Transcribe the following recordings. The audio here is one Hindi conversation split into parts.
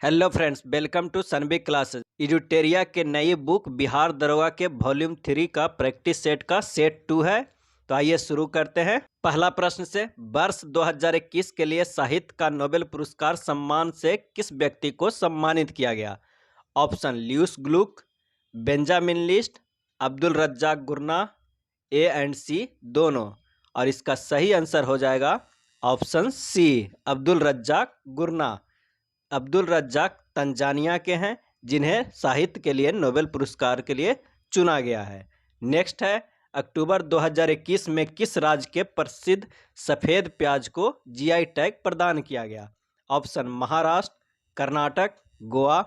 हेलो फ्रेंड्स, वेलकम टू सनबी क्लासेस। एजुटेरिया के नई बुक बिहार दरोगा के वॉल्यूम 3 का प्रैक्टिस सेट का सेट 2 है। तो आइए शुरू करते हैं। पहला प्रश्न से, वर्ष 2021 के लिए साहित्य का नोबेल पुरस्कार सम्मान से किस व्यक्ति को सम्मानित किया गया? Option Louise Gluck, Benjamin List, Abdul Razak Gurnah, A and सी दोनों। और इसका सही आंसर हो जाएगा ऑप्शन सी, अब्दुल रज्जाक गुरना। अब्दुल रज्जाक तंजानिया के हैं, जिन्हें साहित्य के लिए नोबेल पुरस्कार के लिए चुना गया है। नेक्स्ट है, अक्टूबर 2021 में किस राज्य के प्रसिद्ध सफ़ेद प्याज को जीआई टैग प्रदान किया गया? ऑप्शन महाराष्ट्र, कर्नाटक, गोवा,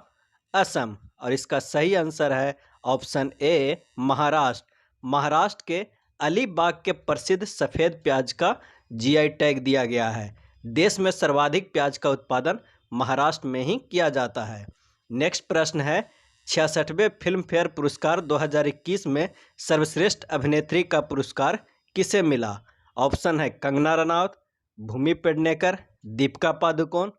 असम। और इसका सही आंसर है ऑप्शन ए, महाराष्ट्र। महाराष्ट्र के अलीबाग के प्रसिद्ध सफ़ेद प्याज का जीआई टैग दिया गया है। देश में सर्वाधिक प्याज का उत्पादन महाराष्ट्र में ही किया जाता है। नेक्स्ट प्रश्न है, 66वें फिल्म फेयर पुरस्कार 2021 में सर्वश्रेष्ठ अभिनेत्री का पुरस्कार किसे मिला? ऑप्शन है कंगना रनौत, भूमि पेडनेकर, दीपिका पादुकोण,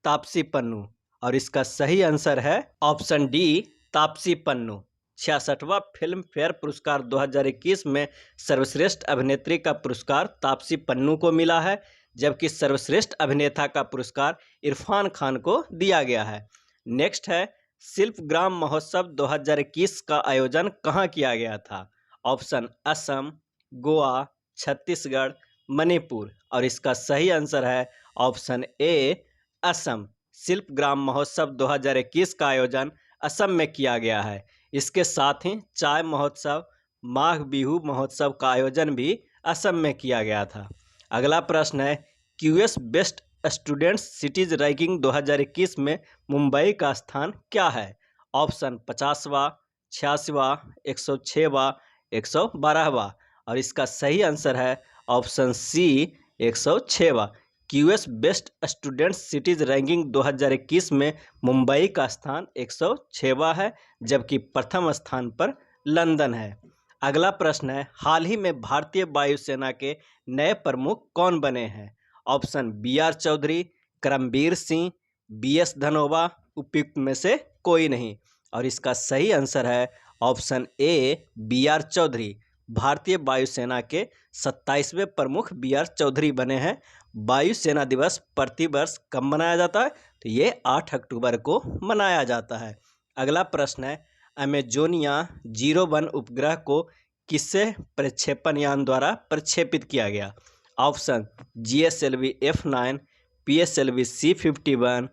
तापसी पन्नू। और इसका सही आंसर है ऑप्शन डी, तापसी पन्नू। 66वां फिल्म फेयर पुरस्कार 2021 में सर्वश्रेष्ठ अभिनेत्री का पुरस्कार तापसी पन्नू को मिला है, जबकि सर्वश्रेष्ठ अभिनेता का पुरस्कार इरफान खान को दिया गया है। नेक्स्ट है, शिल्पग्राम महोत्सव 2021 का आयोजन कहाँ किया गया था? ऑप्शन असम, गोवा, छत्तीसगढ़, मणिपुर। और इसका सही आंसर है ऑप्शन ए, असम। शिल्पग्राम महोत्सव 2021 का आयोजन असम में किया गया है। इसके साथ ही चाय महोत्सव, माघ बिहू महोत्सव का आयोजन भी असम में किया गया था। अगला प्रश्न है, QS best students cities ranking 2021 में मुंबई का स्थान क्या है? ऑप्शन 50वां, 86वां, 106वां, 112वां। और इसका सही आंसर है ऑप्शन सी, 106वां। QS best students cities ranking 2021 में मुंबई का स्थान 106वां है, जबकि प्रथम स्थान पर लंदन है। अगला प्रश्न है, हाल ही में भारतीय वायुसेना के नए प्रमुख कौन बने हैं? Option B R Chaudhary, Karambir Singh, B S Dhanoa, उपयुक्त में से कोई नहीं। और इसका सही आंसर है option A, B R Chaudhary. भारतीय वायुसेना के 27वें प्रमुख बी आर चौधरी बने हैं। वायुसेना दिवस प्रतिवर्ष कब मनाया जाता है? तो ये 8 अक्टूबर को मनाया जाता है। अगला प्रश्न है, अमेजोनिया 01 उपग्रह को किससे प्रक्षेपण यान द्वारा प्रक्षेपित किया गया? Option GSLV F9, PSLV C51,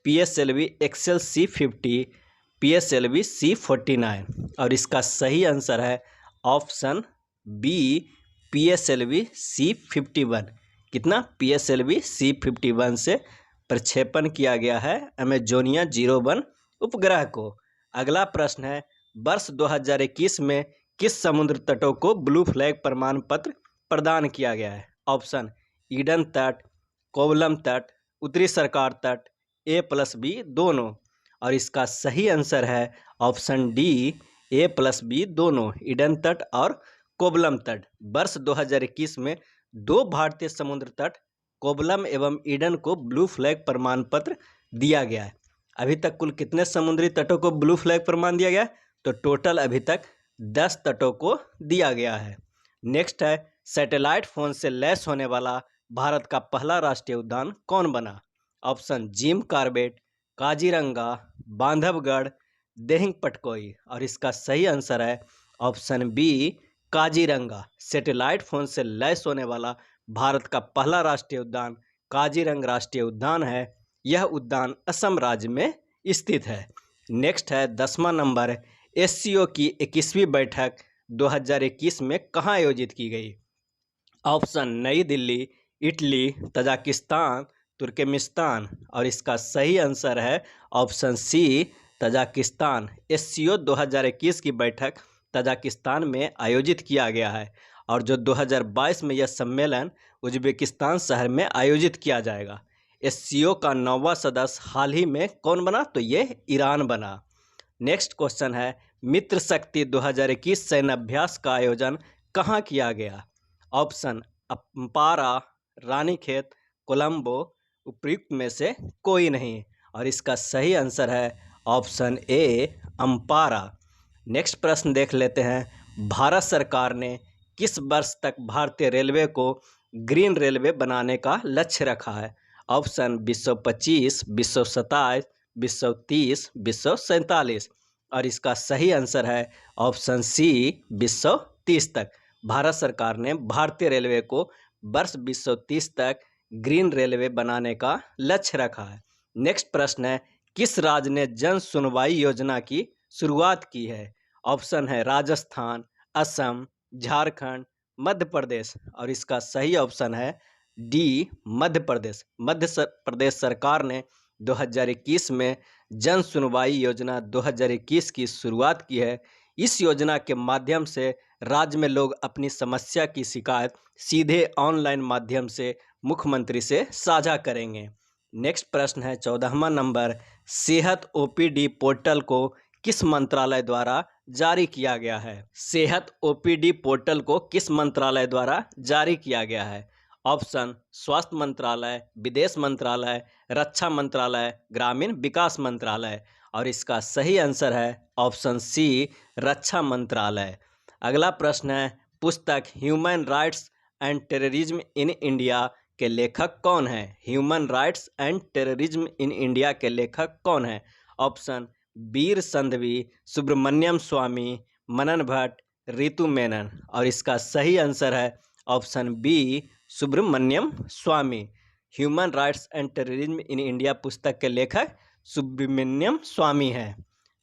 PSLV XL C50, PSLV C49। और इसका सही आंसर है ऑप्शन बी, PSLV C51। कितना? PSLV C51 से प्रक्षेपण किया गया है अमेजोनिया 01 उपग्रह को। अगला प्रश्न है, वर्ष 2021 में किस समुद्र तटों को ब्लू फ्लैग प्रमाण पत्र प्रदान किया गया है? ऑप्शन ईडन तट, कोवलम तट, उत्तरी सरकार तट, A+B दोनों। और इसका सही आंसर है ऑप्शन डी, A+B दोनों, ईडन तट और कोवलम तट। वर्ष 2021 में 2 भारतीय समुद्र तट कोवलम एवं ईडन को ब्लू फ्लैग प्रमाण पत्र दिया गया है। अभी तक कुल कितने समुद्री तटों को ब्लू फ्लैग प्रमाण दिया गया? तो टोटल अभी तक 10 तटों को दिया गया है। नेक्स्ट है, सैटेलाइट फोन से लैस होने वाला भारत का पहला राष्ट्रीय उद्यान कौन बना? Option Jim Corbett, Kaziranga, Bandhavgarh, Dehing Patkai. और इसका सही आंसर है option B, Kaziranga. Satellite phone से लैस होने वाला भारत का पहला राष्ट्रीय उद्यान काजीरंगा राष्ट्रीय उद्यान है। यह उद्यान असम राज्य में स्थित है। नेक्स्ट है 10वां नंबर, SCO की 21वीं बैठक 2021 में कहाँ आयोजित की गई? ऑप्शन नई दिल्ली, इटली, तजाकिस्तान, तुर्कमेनिस्तान। और इसका सही आंसर है ऑप्शन सी, तजाकिस्तान। SCO 2021 की बैठक तजाकिस्तान में आयोजित किया गया है। और जो 2022 में यह सम्मेलन उज्बेकिस्तान शहर में आयोजित किया जाएगा। SCO का 9वां सदस्य हाल ही में कौन बना? तो ये ईरान बना। नेक्स्ट क्वेश्चन है, मित्र शक्ति 2021 सैन्य अभ्यास का आयोजन कहाँ किया गया? ऑप्शन अम्पारा, रानीखेत, कोलंबो, उपयुक्त में से कोई नहीं। और इसका सही आंसर है ऑप्शन ए अम्पारा। नेक्स्ट प्रश्न देख लेते हैं। भारत सरकार ने किस वर्ष तक भारतीय रेलवे को ग्रीन रेलवे बनाने का लक्ष्य रखा है? ऑप्शन 2025, 2027, 2030, 2047। और इसका सही आंसर है ऑप्शन सी 2030 तक। भारत सरकार ने भारतीय रेलवे को वर्ष 2030 तक ग्रीन रेलवे बनाने का लक्ष्य रखा है। नेक्स्ट प्रश्न है, किस राज्य ने जन सुनवाई योजना की शुरुआत की है? ऑप्शन है राजस्थान, असम, झारखंड, मध्य प्रदेश। और इसका सही ऑप्शन है डी मध्य प्रदेश। प्रदेश सरकार ने 2021 में जन सुनवाई योजना 2021 की शुरुआत की है। इस योजना के माध्यम से राज्य में लोग अपनी समस्या की शिकायत सीधे ऑनलाइन माध्यम से मुख्यमंत्री से साझा करेंगे। नेक्स्ट प्रश्न है 14वां नंबर, सेहत ओपीडी पोर्टल को किस मंत्रालय द्वारा जारी किया गया है? सेहत ओपीडी पोर्टल को किस मंत्रालय द्वारा जारी किया गया है? ऑप्शन स्वास्थ्य मंत्रालय, विदेश मंत्रालय, रक्षा मंत्रालय, ग्रामीण विकास मंत्रालय। और इसका सही आंसर है ऑप्शन सी रक्षा मंत्रालय। अगला प्रश्न है, पुस्तक human rights and terrorism in India के लेखक कौन है? Human rights and terrorism in India के लेखक कौन है? ऑप्शन वीर संधवी, सुब्रमण्यम स्वामी, मनन भट्ट, रितु मेनन। और इसका सही आंसर है option B Subramanian Swamy. Human rights and terrorism in India पुस्तक के लेखक सुब्रमण्यम स्वामी है।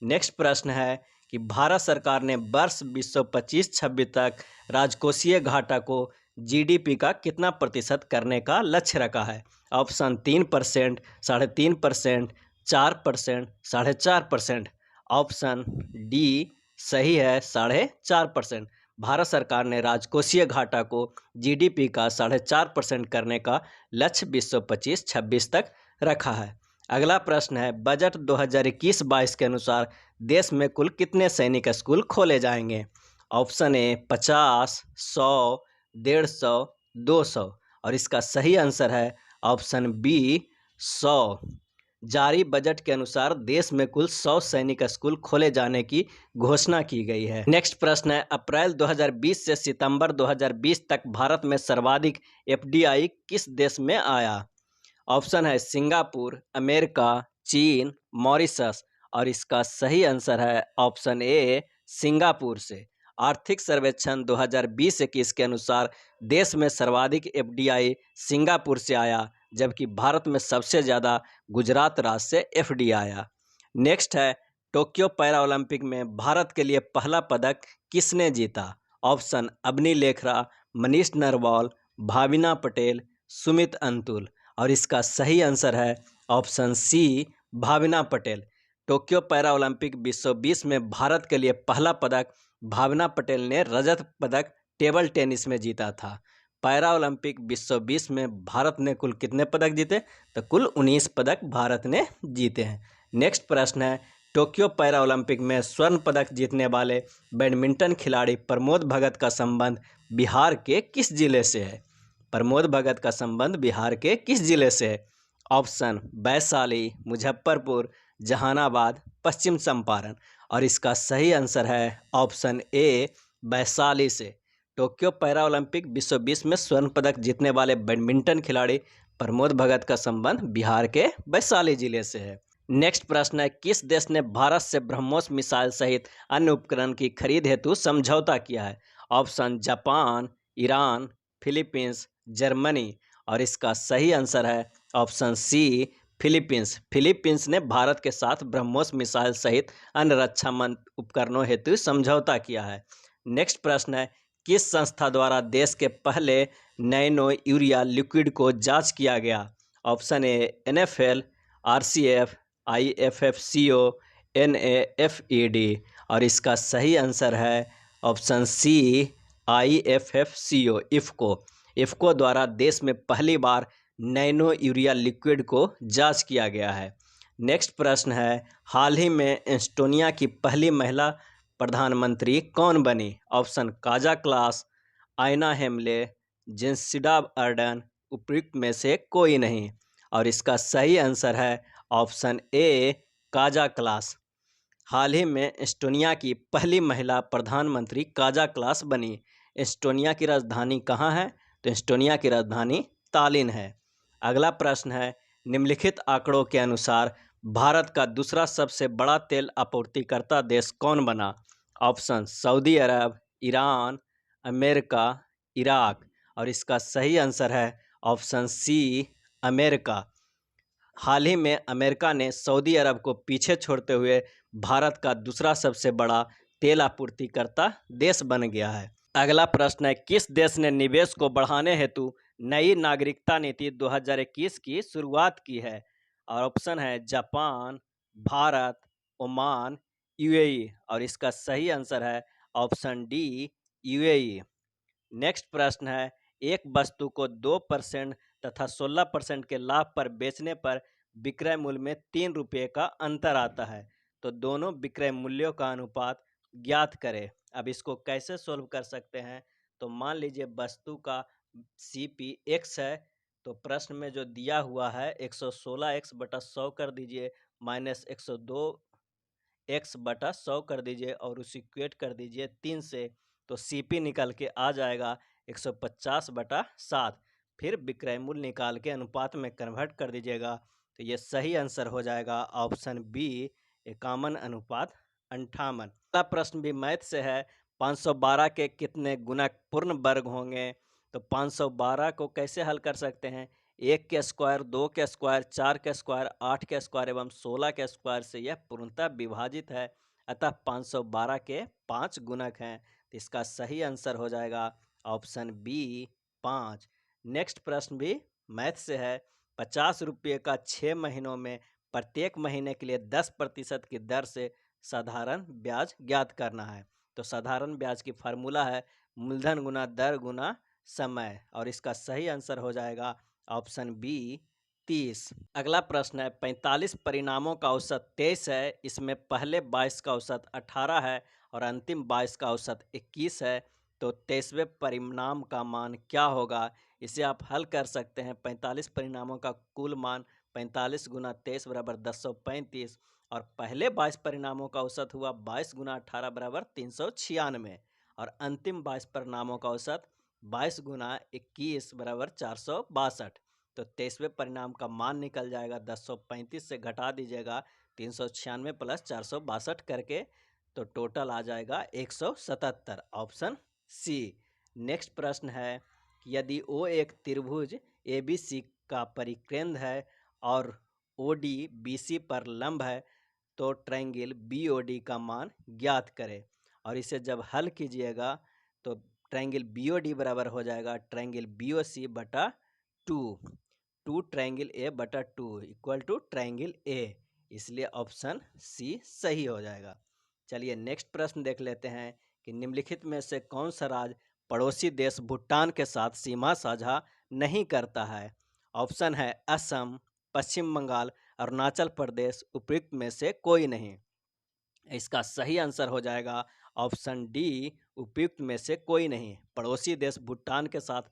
नेक्स्ट प्रश्न है कि भारत सरकार ने वर्ष 2025-26 तक राजकोषीय घाटा को जीडीपी का कितना प्रतिशत करने का लक्ष्य रखा है? ऑप्शन 3%, 3.5%, 4%, 4.5%। ऑप्शन डी सही है 4.5%। भारत सरकार ने राजकोषीय घाटा को जीडीपी का 4.5% करने का लक्ष्य 2025-26 तक रखा है। अगला प्रश्न है, बजट 2021-22 के अनुसार देश में कुल कितने सैनिक स्कूल खोले जाएंगे? Option A 50, 100, 150, 200। और इसका सही आंसर है ऑप्शन बी 100। जारी बजट के अनुसार देश में कुल 100 सैनिक स्कूल खोले जाने की घोषणा की गई है। नेक्स्ट प्रश्न है, अप्रैल 2020 से सितंबर 2020 तक भारत में सर्वाधिक एफडीआई किस देश में आया? ऑप्शन है सिंगापुर, अमेरिका, चीन, मॉरिशस। और इसका सही आंसर है ऑप्शन ए सिंगापुर से। आर्थिक सर्वेक्षण 2020-21 के अनुसार देश में सर्वाधिक एफडीआई सिंगापुर से आया, जबकि भारत में सबसे ज़्यादा गुजरात राज्य से एफडीआई आया। नेक्स्ट है, टोक्यो पैरा ओलंपिक में भारत के लिए पहला पदक किसने जीता? ऑप्शन अबनी लेखरा, मनीष नरवाल, भाविना पटेल, सुमित अंतुल। और इसका सही आंसर है option C Bhavina Patel. Tokyo para Olympic 2020 में भारत के लिए पहला पदक भाविना पटेल ने रजत पदक टेबल टेनिस में जीता था। पैरा ओलंपिक 2020 में भारत ने कुल कितने पदक जीते? तो कुल 19 पदक भारत ने जीते हैं। नेक्स्ट प्रश्न है, टोक्यो पैरा ओलंपिक में स्वर्ण पदक जीतने वाले बैडमिंटन खिलाड़ी प्रमोद भगत का संबंध बिहार के किस जिले से है? प्रमोद भगत का संबंध बिहार के किस जिले से है? ऑप्शन वैशाली, मुजफ्फरपुर, जहानाबाद, पश्चिम चंपारण। और इसका सही आंसर है ऑप्शन ए वैशाली से। टोक्यो पैरा ओलंपिक 2020 में स्वर्ण पदक जीतने वाले बैडमिंटन खिलाड़ी प्रमोद भगत का संबंध बिहार के वैशाली जिले से है। नेक्स्ट प्रश्न है, किस देश ने भारत से ब्रह्मोस मिसाइल सहित अन्य उपकरण की खरीद हेतु समझौता किया है? Option Japan, Iran, Philippines, Germany. और इसका सही आंसर है ऑप्शन सी फिलीपींस। फिलीपींस ने भारत के साथ ब्रह्मोस मिसाइल सहित अन्य रक्षा उपकरणों हेतु समझौता किया है। नेक्स्ट प्रश्न है, किस संस्था द्वारा देश के पहले नैनो यूरिया लिक्विड को जांच किया गया? Option A NFL, RCF, IFFCO, NAFED। और इसका सही आंसर है option C IFFCO IFFCO. IFFCO द्वारा देश में पहली बार नैनो यूरिया लिक्विड को जांच किया गया है। नेक्स्ट प्रश्न है, हाल ही में एस्टोनिया की पहली महिला प्रधानमंत्री कौन बनी? ऑप्शन काजा क्लास, आयना हेमले, जेसिंडा अर्डर्न, उपयुक्त में से कोई नहीं। और इसका सही आंसर है ऑप्शन ए काजा क्लास। हाल ही में एस्टोनिया की पहली महिला प्रधानमंत्री काजा क्लास बनी। एस्टोनिया की राजधानी कहाँ है? तो एस्टोनिया की राजधानी तालिन है। अगला प्रश्न है, निम्नलिखित आंकड़ों के अनुसार भारत का दूसरा सबसे बड़ा तेल आपूर्तिकर्ता देश कौन बना? ऑप्शन सऊदी अरब, ईरान, अमेरिका, इराक। और इसका सही आंसर है ऑप्शन सी अमेरिका। हाल ही में अमेरिका ने सऊदी अरब को पीछे छोड़ते हुए भारत का दूसरा सबसे बड़ा तेल आपूर्तिकर्ता देश बन गया है। अगला प्रश्न है, किस देश ने निवेश को बढ़ाने हेतु नई नागरिकता नीति 2021 की शुरुआत की है? और ऑप्शन है जापान, भारत, ओमान, यूएई। और इसका सही आंसर है ऑप्शन डी यूएई। नेक्स्ट प्रश्न है, एक वस्तु को 2% तथा 16% के लाभ पर बेचने पर विक्रय मूल्य में 3 रुपये का अंतर आता है, तो दोनों विक्रय मूल्यों का अनुपात ज्ञात करें। अब इसको कैसे सोल्व कर सकते हैं? तो मान लीजिए वस्तु का सीपी x है, तो प्रश्न में जो दिया हुआ है 116x बटा 100 कर दीजिए, माइनस 102x/100 कर दीजिए और उसे इक्वेट कर दीजिए 3 से, तो सीपी निकल के आ जाएगा 150/7। फिर विक्रय मूल्य निकाल के अनुपात में कन्वर्ट कर दीजिएगा, तो ये सही आंसर हो जाएगा ऑप्शन बी 51:58। अगला प्रश्न भी मैथ से है, 512 के कितने गुणक पूर्ण वर्ग होंगे? तो 512 को कैसे हल कर सकते हैं? 1 के स्क्वायर, 2 के स्क्वायर, 4 के स्क्वायर, 8 के स्क्वायर एवं 16 के स्क्वायर से यह पूर्णतः विभाजित है, अतः 512 के 5 गुणक हैं। तो इसका सही आंसर हो जाएगा ऑप्शन बी 5। नेक्स्ट प्रश्न भी मैथ से है, 50 रुपये का 6 महीनों में प्रत्येक महीने के लिए 10% की दर से साधारण ब्याज ज्ञात करना है। तो साधारण ब्याज की फार्मूला है मूलधन गुना दर गुना समय, और इसका सही आंसर हो जाएगा ऑप्शन बी 30। अगला प्रश्न है, 45 परिणामों का औसत 23 है, इसमें पहले 22 का औसत 18 है और अंतिम 22 का औसत 21 है, तो 23वें परिणाम का मान क्या होगा? इसे आप हल कर सकते हैं। 45 परिणामों का कुल मान 45 गुना 23 बराबर 1035, और पहले 22 परिणामों का औसत हुआ 22 गुना 18 बराबर 396, और अंतिम 22 परिणामों का औसत 22 गुना 21 बराबर 462। तो 23वें परिणाम का मान निकल जाएगा 1035 से घटा दीजिएगा 396 प्लस 462 करके, तो टोटल आ जाएगा 177, ऑप्शन सी। नेक्स्ट प्रश्न है कि यदि ओ एक त्रिभुज ABC का परिकेंद्र है और OD BC पर लंब है, तो ट्रायंगल BOD का मान ज्ञात करें। और इसे जब हल कीजिएगा तो ट्रायंगल BOD बराबर हो जाएगा ट्रायंगल BOC बटा 2 ट्रायंगल A बटा 2 इक्वल टू ट्रायंगल A, इसलिए ऑप्शन सी सही हो जाएगा। चलिए नेक्स्ट प्रश्न देख लेते हैं कि निम्नलिखित में से कौन सा राज्य पड़ोसी देश भूटान के साथ सीमा साझा नहीं करता है? ऑप्शन है असम, पश्चिम बंगाल, अरुणाचल प्रदेश, उपयुक्त में से कोई नहीं। इसका सही आंसर हो जाएगा ऑप्शन डी उपयुक्त में से कोई नहीं। पड़ोसी देश भूटान के साथ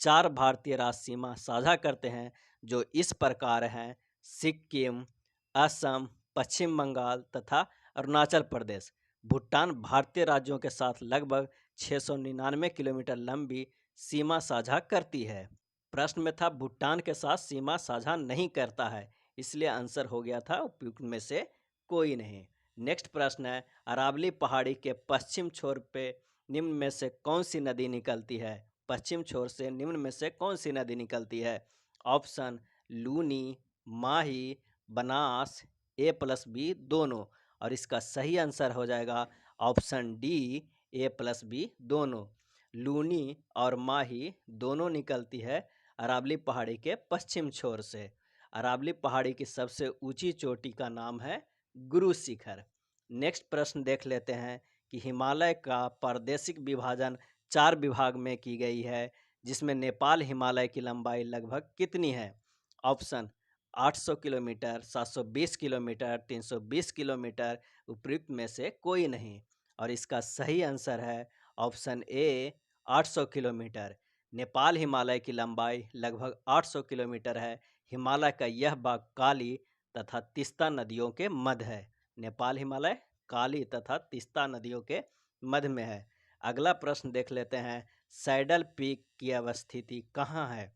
4 भारतीय राज्य सीमा साझा करते हैं, जो इस प्रकार हैं सिक्किम, असम, पश्चिम बंगाल तथा अरुणाचल प्रदेश। भूटान भारतीय राज्यों के साथ लगभग 699 किलोमीटर लंबी सीमा साझा करती है। प्रश्न में था भूटान के साथ सीमा साझा नहीं करता है, इसलिए आंसर हो गया था उपयुक्त में से कोई नहीं। नेक्स्ट प्रश्न है, अरावली पहाड़ी के पश्चिम छोर पे निम्न में से कौन सी नदी निकलती है? पश्चिम छोर से निम्न में से कौन सी नदी निकलती है? ऑप्शन लूनी, माही, बनास, A+B दोनों। और इसका सही आंसर हो जाएगा ऑप्शन डी A+B दोनों। लूनी और माही दोनों निकलती है अरावली पहाड़ी के पश्चिम छोर से। अरावली पहाड़ी की सबसे ऊंची चोटी का नाम है गुरु शिखर। नेक्स्ट प्रश्न देख लेते हैं कि हिमालय का प्रादेशिक विभाजन 4 विभाग में की गई है, जिसमें नेपाल हिमालय की लंबाई लगभग कितनी है? ऑप्शन 800 किलोमीटर, 720 किलोमीटर, 320 किलोमीटर, उपयुक्त में से कोई नहीं। और इसका सही आंसर है ऑप्शन ए 800 किलोमीटर। नेपाल हिमालय की लंबाई लगभग 800 किलोमीटर है। हिमालय का यह भाग काली, तथा तीस्ता नदियों के मध्य है। नेपाल हिमालय, काली तथा तीस्ता नदियों के मध्य में है। अगला प्रश्न देख लेते हैं, सैडल पीक की अवस्थिति कहाँ है?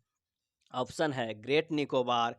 ऑप्शन है ग्रेट निकोबार,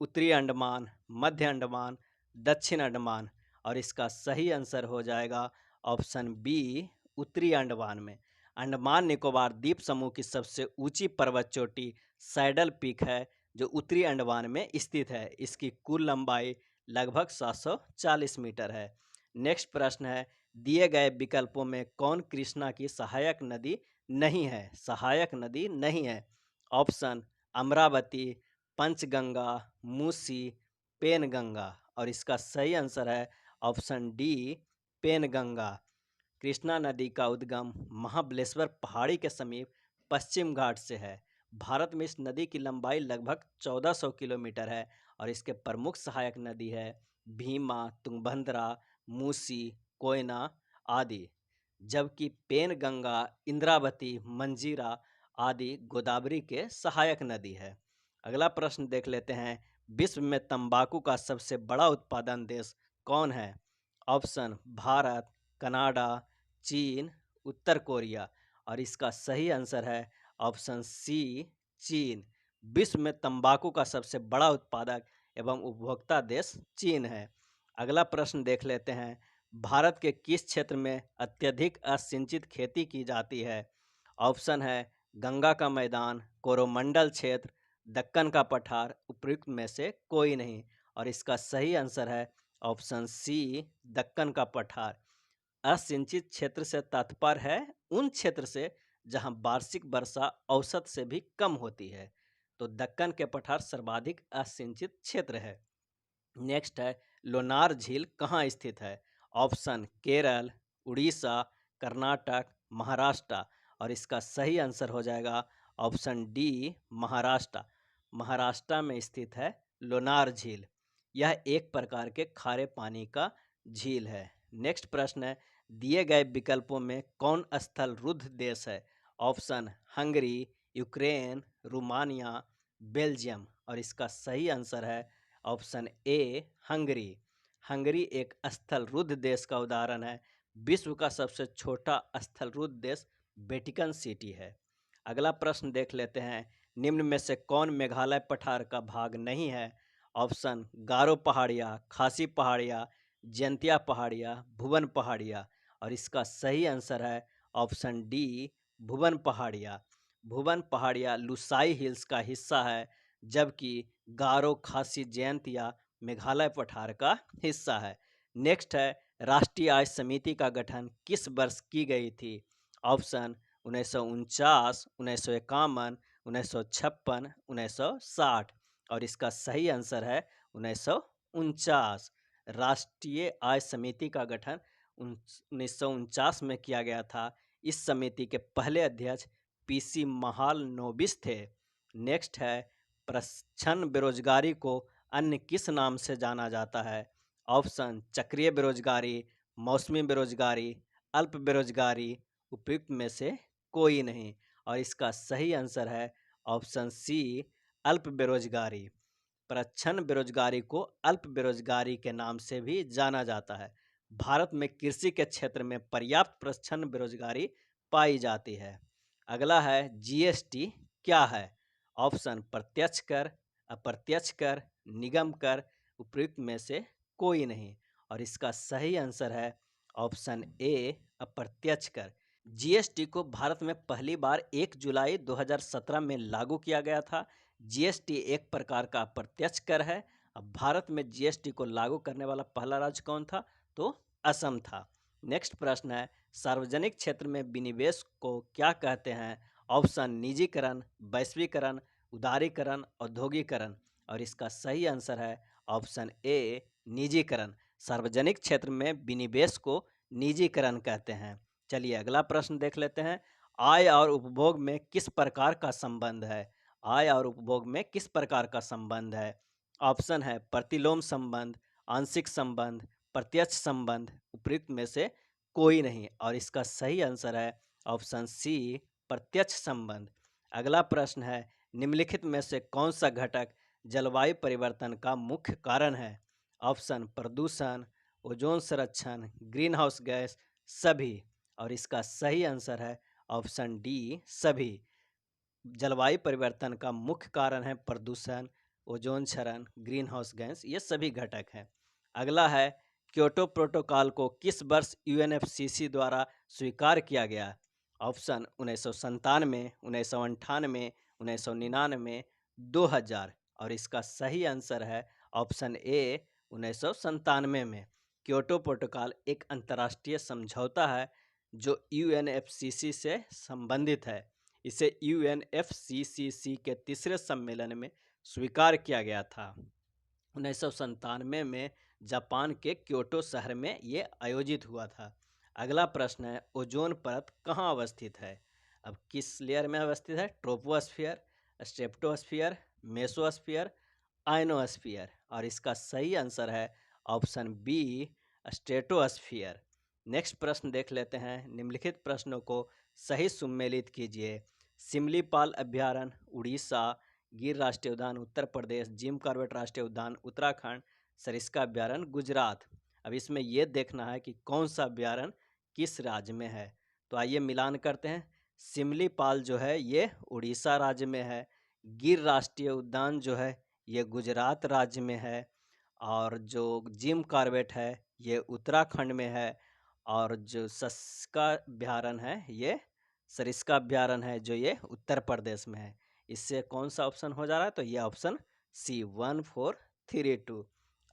उत्तरी अंडमान, मध्य अंडमान, दक्षिण अंडमान, और इसका सही आंसर हो जाएगा ऑप्शन बी, उत्तरी अंडमान में। अंडमान निकोबार द्वीप समूह की सबसे ऊंची पर्वत चोटी सैडल पीक है, जो उत्तरी अंडमान में स्थित है। इसकी कुल लंबाई लगभग 740 मीटर है। नेक्स्ट प्रश्न है, दिए गए विकल्पों में कौन कृष्णा की सहायक नदी नहीं है? सहायक नदी नहीं है। ऑप्शन अमरावती, पंचगंगा, मूसी, पेनगंगा, और इसका सही आंसर है ऑप्शन डी, पेनगंगा। कृष्णा नदी का उद्गम महाबलेश्वर पहाड़ी के समीप पश्चिम घाट से है। भारत में इस नदी की लंबाई लगभग 1400 किलोमीटर है और इसके प्रमुख सहायक नदी है भीमा, तुंगभद्रा, मूसी, कोयना आदि, जबकि पेनगंगा, इंद्रावती, मंजीरा आदि गोदावरी के सहायक नदी है। अगला प्रश्न देख लेते हैं, विश्व में तंबाकू का सबसे बड़ा उत्पादन देश कौन है? ऑप्शन भारत, कनाडा, चीन, उत्तर कोरिया, और इसका सही आंसर है ऑप्शन सी, चीन। विश्व में तंबाकू का सबसे बड़ा उत्पादक एवं उपभोक्ता देश चीन है। अगला प्रश्न देख लेते हैं, भारत के किस क्षेत्र में अत्यधिक असिंचित खेती की जाती है? ऑप्शन है गंगा का मैदान, कोरोमंडल क्षेत्र, दक्कन का पठार, उपयुक्त में से कोई नहीं, और इसका सही आंसर है ऑप्शन सी, दक्कन का पठार। असिंचित क्षेत्र से तात्पर्य है उन क्षेत्र से जहां वार्षिक वर्षा औसत से भी कम होती है। तो दक्कन के पठार सर्वाधिक असिंचित क्षेत्र है। नेक्स्ट है, लोनार झील कहाँ स्थित है? ऑप्शन केरल, उड़ीसा, कर्नाटक, महाराष्ट्र, और इसका सही आंसर हो जाएगा ऑप्शन डी, महाराष्ट्र। महाराष्ट्र में स्थित है लोनार झील। यह एक प्रकार के खारे पानी का झील है। नेक्स्ट प्रश्न है, दिए गए विकल्पों में कौन स्थल रुद्ध देश है? Option Hungary, Ukraine, Romania, Belgium, और इसका सही आंसर है ऑप्शन ए, हंगरी। हंगरी एक स्थल रुद्ध देश का उदाहरण है। विश्व का सबसे छोटा स्थल रुद्ध देश वेटिकन सिटी है। अगला प्रश्न देख लेते हैं, निम्न में से कौन मेघालय पठार का भाग नहीं है? ऑप्शन गारो पहाड़िया, खासी पहाड़िया, जयंतिया पहाड़िया, भुवन पहाड़िया, और इसका सही आंसर है ऑप्शन डी, भुवन पहाड़िया। भुवन पहाड़िया लुसाई हिल्स का हिस्सा है, जबकि गारो, खासी, जयंतिया मेघालय पठार का हिस्सा है। नेक्स्ट है, राष्ट्रीय आय समिति का गठन किस वर्ष की गई थी? ऑप्शन 1949, 1951, 1956, 1960, और इसका सही आंसर है 1949। राष्ट्रीय आय समिति का गठन 1949 में किया गया था। इस समिति के पहले अध्यक्ष पीसी महालनोबिस थे। नेक्स्ट है, प्रच्छन्न बेरोजगारी को अन्य किस नाम से जाना जाता है? ऑप्शन चक्रीय बेरोजगारी, मौसमी बेरोजगारी, अल्प बेरोजगारी, उपयुक्त में से कोई नहीं, और इसका सही आंसर है ऑप्शन सी, अल्प बेरोजगारी। प्रच्छन्न बेरोजगारी को अल्प बेरोजगारी के नाम से भी जाना जाता है। भारत में कृषि के क्षेत्र में पर्याप्त प्रच्छन्न बेरोजगारी पाई जाती है। अगला है, जीएसटी क्या है? ऑप्शन प्रत्यक्ष कर, अप्रत्यक्ष कर, निगम कर, उपयुक्त में से कोई नहीं, और इसका सही आंसर है ऑप्शन ए, अप्रत्यक्ष कर। जीएसटी को भारत में पहली बार 1 जुलाई 2017 में लागू किया गया था। जीएसटी एक प्रकार का अप्रत्यक्ष कर है। अब भारत में जीएसटी को लागू करने वाला पहला राज्य कौन था? तो असम था। नेक्स्ट प्रश्न है, सार्वजनिक क्षेत्र में विनिवेश को क्या कहते हैं? ऑप्शन निजीकरण, वैश्वीकरण, उदारीकरण, औद्योगिकरण, और इसका सही आंसर है ऑप्शन ए, निजीकरण। सार्वजनिक क्षेत्र में विनिवेश को निजीकरण कहते हैं। चलिए अगला प्रश्न देख लेते हैं, आय और उपभोग में किस प्रकार का संबंध है? आय और उपभोग में किस प्रकार का संबंध है? ऑप्शन है प्रतिलोम संबंध, आंशिक संबंध, प्रत्यक्ष संबंध, उपयुक्त में से कोई नहीं, और इसका सही आंसर है ऑप्शन सी, प्रत्यक्ष संबंध। अगला प्रश्न है, निम्नलिखित में से कौन सा घटक जलवायु परिवर्तन का मुख्य कारण है? ऑप्शन प्रदूषण, ओजोन संरक्षण, ग्रीन हाउस गैस, सभी। और इसका सही आंसर है ऑप्शन डी, सभी। जलवायु परिवर्तन का मुख्य कारण है प्रदूषण, ओजोन क्षरण, ग्रीन हाउस गैस, ये सभी घटक हैं। अगला है क्योटो प्रोटोकॉल को किस वर्ष यूएनएफसीसी द्वारा स्वीकार किया गया? ऑप्शन 1997, 1998, 1999, 2000। और इसका सही आंसर है ऑप्शन ए, 1997 में। क्योटो प्रोटोकॉल एक अंतर्राष्ट्रीय समझौता है जो यूएनएफसीसी से संबंधित है। इसे यूएनएफसीसीसी के तीसरे सम्मेलन में स्वीकार किया गया था 1997 में जापान के क्योटो शहर में ये आयोजित हुआ था। अगला प्रश्न है ओजोन परत कहाँ अवस्थित है? अब किस लेयर में अवस्थित है? Troposphere, stratosphere, mesosphere, ionosphere. और इसका सही आंसर है ऑप्शन बी, स्ट्रेटोस्फियर। नेक्स्ट प्रश्न देख लेते हैं। निम्नलिखित प्रश्नों को सही सुमेलित कीजिए। सिमलीपाल अभ्यारण्य उड़ीसा, गिर राष्ट्रीय उद्यान उत्तर प्रदेश, जिम कॉर्बेट राष्ट्रीय उद्यान उत्तराखंड, सरिस्का अभ्यारण्य गुजरात। अब इसमें यह देखना है कि कौन सा अभ्यारण्य किस राज्य में है। तो आइए मिलान करते हैं। सिमलीपाल जो है ये उड़ीसा राज्य में है, गिर राष्ट्रीय उद्यान जो है ये गुजरात राज्य में है, और जो जिम कॉर्बेट है ये उत्तराखंड में है, और जो सरिस्का अभ्यारण्य है ये सरिस्का अभ्यारण्य है जो ये उत्तर प्रदेश में है। इससे कौन सा ऑप्शन हो जा रहा है? तो ये ऑप्शन सी, 1432।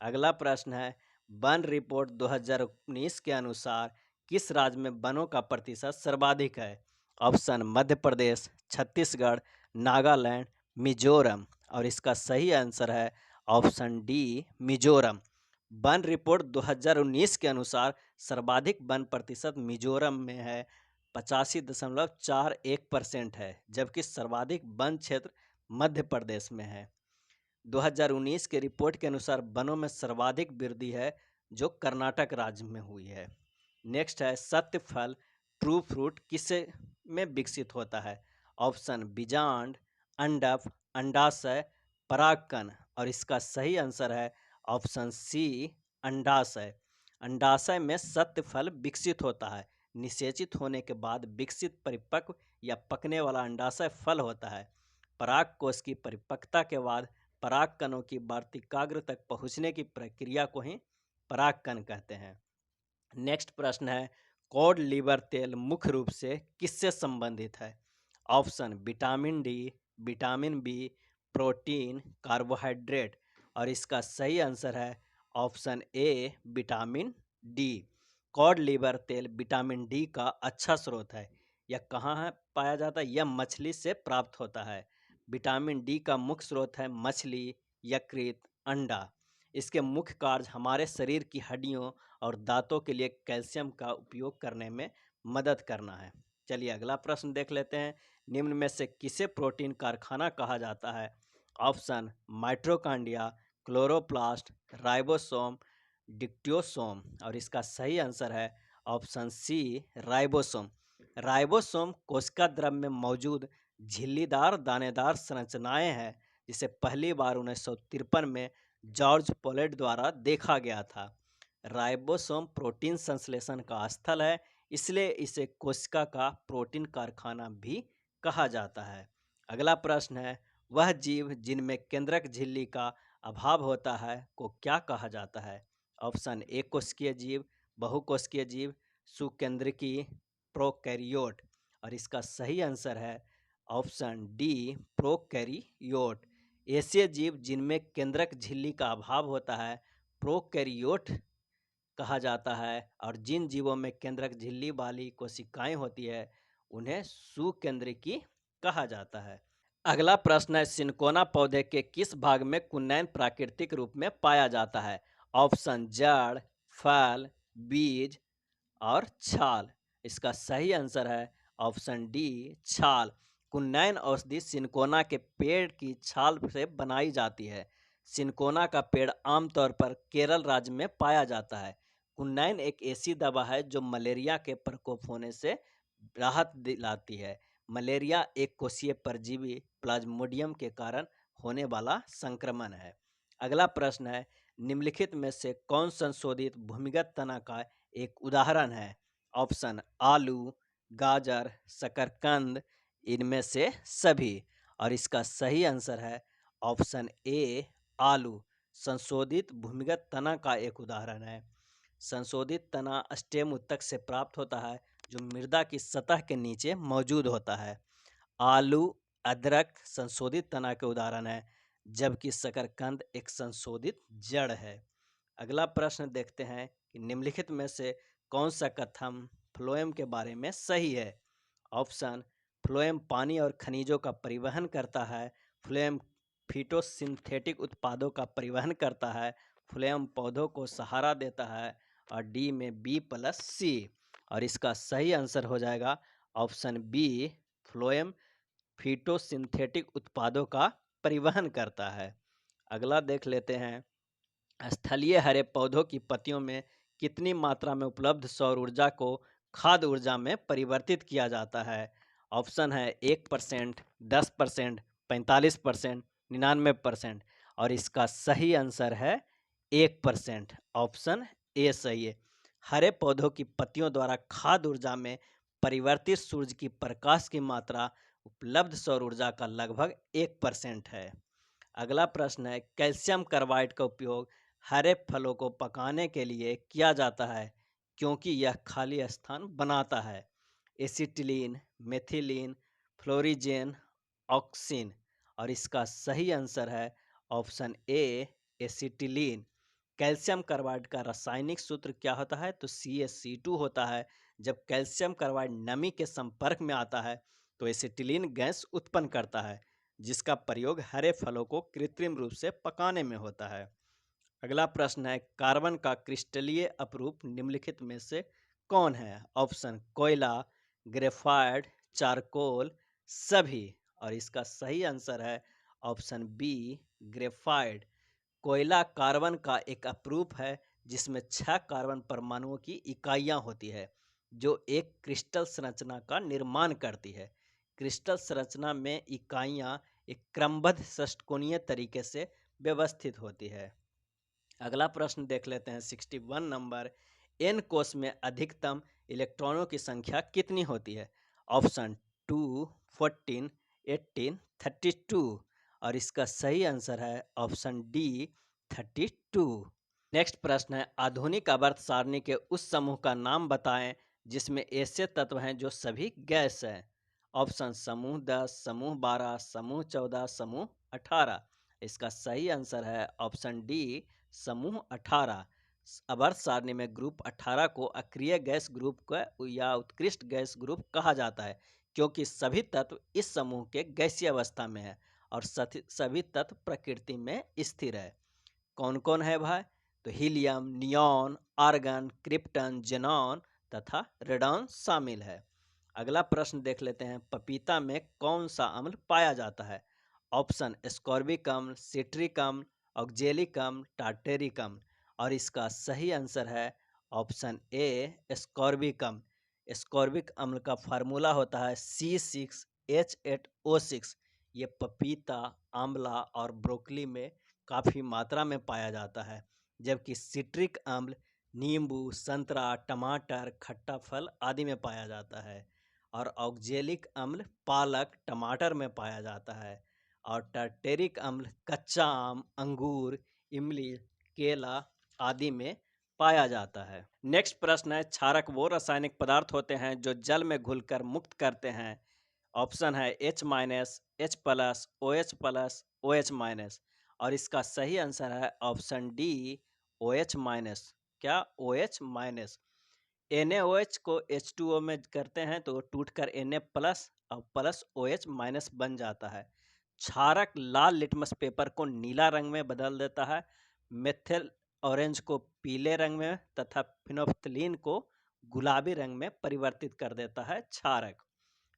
अगला प्रश्न है वन रिपोर्ट 2019 के अनुसार किस राज्य में वनों का प्रतिशत सर्वाधिक है? ऑप्शन मध्य प्रदेश, छत्तीसगढ़, नागालैंड, मिजोरम। और इसका सही आंसर है option D, Mizoram. One report 2019 के अनुसार सर्वाधिक वन प्रतिशत मिजोरम में है, 85.41% है, जबकि सर्वाधिक वन क्षेत्र मध्य प्रदेश में है। 2019 के रिपोर्ट के अनुसार वनों में सर्वाधिक वृद्धि है जो कर्नाटक राज्य में हुई है। नेक्स्ट है सत्य फल ट्रू फ्रूट किसे में विकसित होता है? ऑप्शन बीजांड, अंडक, अंडाशय, परागकण। और इसका सही आंसर है ऑप्शन सी, अंडाशय। अंडाशय में सत्य फल विकसित होता है। निषेचित होने के बाद विकसित परिपक्व या पकने वाला अंडाशय फल होता है। पराग कोश की परिपक्वता के बाद पराग कणों की वार्तिकाग्र तक पहुंचने की प्रक्रिया को ही परागकण कहते हैं। नेक्स्ट प्रश्न है कॉड लीवर तेल मुख्य रूप से किससे संबंधित है? Option vitamin D, vitamin B, protein, carbohydrate. और इसका सही आंसर है option A, vitamin D. Cod liver तेल विटामिन डी का अच्छा स्रोत है। यह कहाँ है पाया जाता है? यह मछली से प्राप्त होता है। विटामिन डी का मुख्य स्रोत है मछली, यकृत, अंडा। इसके मुख्य कार्य हमारे शरीर की हड्डियों और दांतों के लिए कैल्शियम का उपयोग करने में मदद करना है। चलिए अगला प्रश्न देख लेते हैं। निम्न में से किसे प्रोटीन कारखाना कहा जाता है? Option mitochondria, chloroplast, ribosome, dictyosome. और इसका सही आंसर है ऑप्शन सी, राइबोसोम। राइबोसोम कोशिका द्रव में मौजूद झिल्लीदार दानेदार संरचनाएं हैं जिसे पहली बार 1953 में जॉर्ज पोलेट द्वारा देखा गया था। राइबोसोम प्रोटीन संश्लेषण का स्थल है, इसलिए इसे कोशिका का प्रोटीन कारखाना भी कहा जाता है। अगला प्रश्न है वह जीव जिनमें केंद्रक झिल्ली का अभाव होता है को क्या कहा जाता है? ऑप्शन एक कोशिकीय जीव, बहुकोशिकीय जीव, सुकेंद्रकी, प्रोकैरियोट। और इसका सही आंसर है ऑप्शन डी, प्रोकैरियोट। ऐसे जीव जिनमें केंद्रक झिल्ली का अभाव होता है प्रोकैरियोट कहा जाता है, और जिन जीवों में केंद्रक झिल्ली वाली कोशिकाएं होती है उन्हें सुकेंद्रकी कहा जाता है। अगला प्रश्न है सिनकोना पौधे के किस भाग में कुन्नैन प्राकृतिक रूप में पाया जाता है? ऑप्शन जड़, फल, बीज और छाल। इसका सही आंसर है ऑप्शन डी, छाल। कुन्नैन औषधि सिनकोना के पेड़ की छाल से बनाई जाती है। सिनकोना का पेड़ आमतौर पर केरल राज्य में पाया जाता है। कुन्नैन एक ऐसी दवा है जो मलेरिया के प्रकोप होने से राहत दिलाती है। मलेरिया एक कोषीय परजीवी प्लाज्मोडियम के कारण होने वाला संक्रमण है। अगला प्रश्न है, निम्नलिखित में से कौन संशोधित भूमिगत तना का एक उदाहरण है? ऑप्शन आलू, गाजर, शकरकंद, इनमें से सभी। और इसका सही आंसर है ऑप्शन ए आलू। संशोधित भूमिगत तना का एक उदाहरण है। संशोधित तना स्टेम उत्तक से प्राप्त होता है जो मृदा की सतह के नीचे मौजूद होता है। आलू, अदरक संशोधित तना के उदाहरण है, जबकि शकरकंद एक संशोधित जड़ है। अगला प्रश्न देखते हैं कि निम्नलिखित में से कौन सा कथन फ्लोएम के बारे में सही है? ऑप्शन, फ्लोएम पानी और खनिजों का परिवहन करता है। फ्लोएम फिटोसिंथेटिक उत्पादों का परिवहन करता है। फ्लोएम पौधों को सहारा देता है। और डी में B+C। और इसका सही आंसर हो जाएगा ऑप्शन बी, फ्लोएम फिटोसिंथेटिक उत्पादों का परिवहन करता है। अगला देख लेते हैं, स्थलीय हरे पौधों की पत्तियों में कितनी मात्रा में उपलब्ध सौर ऊर्जा को खाद्य ऊर्जा में परिवर्तित किया जाता है? ऑप्शन है 1%, 10%, 45%, 99%। और इसका सही आंसर है 1%। ऑप्शन ए सही है। हरे पौधों की पत्तियों द्वारा खाद्य ऊर्जा में परिवर्तित सूर्य की प्रकाश की मात्रा उपलब्ध सौर ऊर्जा का लगभग 1% है। अगला प्रश्न है, कैल्शियम कार्बाइड का उपयोग हरे फलों को पकाने के लिए किया जाता है क्योंकि यह खाली स्थान बनाता है। Acetylene, methylene, florigen, auxin. और इसका सही आंसर है option A acetylene. Calcium carbide का रासायनिक सूत्र क्या होता है? तो CaC2 होता है। जब कैल्शियम कार्बाइड नमी के संपर्क में आता है तो एसिटिलीन गैस उत्पन्न करता है, जिसका प्रयोग हरे फलों को कृत्रिम रूप से पकाने में होता है। अगला प्रश्न है, कार्बन का क्रिस्टलीय अपरूप निम्नलिखित में से कौन है? ऑप्शन कोयला, ग्रेफाइट, चारकोल, सभी। और इसका सही आंसर है ऑप्शन बी ग्रेफाइट। कोयला कार्बन का एक अपरूप है जिसमें 6 कार्बन परमाणुओं की इकाइयां होती है जो एक क्रिस्टल संरचना का निर्माण करती है। क्रिस्टल संरचना में इकाइयां एक क्रमबद्ध षटकोणीय तरीके से व्यवस्थित होती है। अगला प्रश्न देख लेते हैं 61 नंबर, एन कोश में अधिकतम इलेक्ट्रॉनों की संख्या कितनी होती है? ऑप्शन 2, 14, 18, 32। और इसका सही आंसर है ऑप्शन डी 32। नेक्स्ट प्रश्न है, आधुनिक आवर्त सारणी के उस समूह का नाम बताएं जिसमें ऐसे तत्व हैं जो सभी गैस हैं। ऑप्शन समूह 10, समूह 12, समूह 14, समूह 18। इसका सही आंसर है ऑप्शन डी समूह 18। आवर्त सारणी में ग्रुप 18 को अक्रिय गैस ग्रुप का या उत्कृष्ट गैस ग्रुप कहा जाता है क्योंकि सभी तत्व इस समूह के गैसीय अवस्था में है और सभी तत्व प्रकृति में स्थिर है। कौन कौन है भाई? तो helium, neon, argon, krypton, xenon तथा रेडॉन शामिल है। अगला प्रश्न देख लेते हैं, पपीता में कौन सा अम्ल पाया जाता है? ऑप्शन एस्कॉर्बिक अम्ल, सिट्रिक अम्ल, ऑक्जेलिक अम्ल, टार्टेरिक अम्ल। और इसका सही आंसर है ऑप्शन ए एस्कॉर्बिक अम्ल। एस्कॉर्बिक अम्ल का फार्मूला होता है C6H8O6। ये पपीता, आंवला और ब्रोकली में काफ़ी मात्रा में पाया जाता है, जबकि सिट्रिक अम्ल नींबू, संतरा, टमाटर, खट्टा फल आदि में पाया जाता है। और ऑक्जेलिक अम्ल पालक, टमाटर में पाया जाता है। और टार्टेरिक अम्ल कच्चा आम, अंगूर, इमली, केला आदि में पाया जाता है। नेक्स्ट प्रश्न है, क्षारक वो रासायनिक पदार्थ होते हैं जो जल में घुलकर मुक्त करते हैं। ऑप्शन है H-, H+, OH+, OH-। और इसका सही आंसर है ऑप्शन डी OH-। क्या? OH-। NaOH को H2O में करते हैं तो टूटकर Na+ और प्लस OH- बन जाता है। क्षारक लाल लिटमस पेपर को नीला रंग में बदल देता है, मेथिल ऑरेंज को पीले रंग में तथा फिनोफ्थलीन को गुलाबी रंग में परिवर्तित कर देता है क्षारक।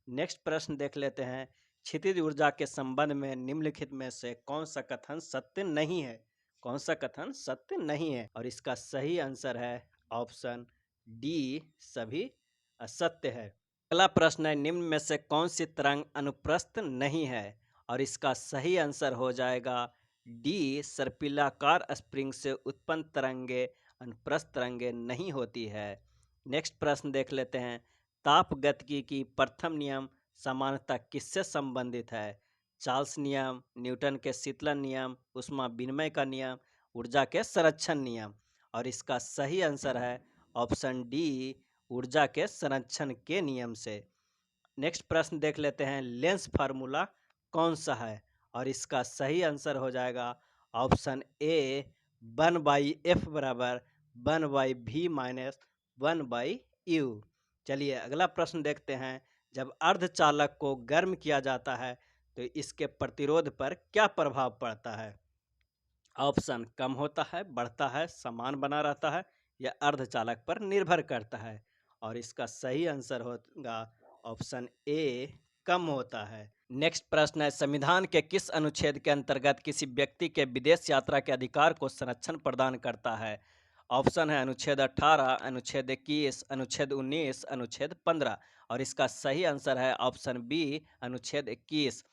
नेक्स्ट प्रश्न देख लेते हैं, क्षितिज ऊर्जा के संबंध में निम्नलिखित में से कौन सा कथन सत्य नहीं है? कौन सा कथन सत्य नहीं है? और इसका सही आंसर है ऑप्शन डी सभी असत्य है। अगला प्रश्न है, निम्न में से कौन सी तरंग अनुप्रस्थ नहीं है? और इसका सही आंसर हो जाएगा डी, सर्पिलाकार स्प्रिंग से उत्पन्न तरंगे अनुप्रस्थ तरंगे नहीं होती है। नेक्स्ट प्रश्न देख लेते हैं। तापगतिकी की प्रथम नियम समानता किससे संबंधित है? चार्ल्स नियम, न्यूटन के शीतलन नियम, ऊष्मा विनिमय का नियम, ऊर्जा के संरक्षण नियम। और इसका सही आंसर है ऑप्शन डी, ऊर्जा के संरक्षण के नियम से। नेक्स्ट प्रश्न देख लेते हैं। लेंस फार्मूला कौन सा है? और इसका सही आंसर हो जाएगा ऑप्शन ए, 1/f बराबर 1/v माइनस 1/u। चलिए अगला प्रश्न देखते हैं। जब अर्धचालक को गर्म किया जाता है तो इसके प्रतिरोध पर क्या प्रभाव पड़ता है? ऑप्शन कम होता है, बढ़ता है, समान बना रहता है या अर्धचालक पर निर्भर करता है। और इसका सही आंसर होगा ऑप्शन ए, कम होता है। नेक्स्ट प्रश्न है। संविधान के किस अनुच्छेद के अंतर्गत किसी व्यक्ति के विदेश यात्रा के अधिकार को संरक्षण प्रदान करता है? ऑप्शन है अनुच्छेद 18, अनुच्छेद 21, अनुच्छेद 19, अनुच्छेद 15। और इसका सही आंसर है ऑप्शन बी, अनुच्छेद 21।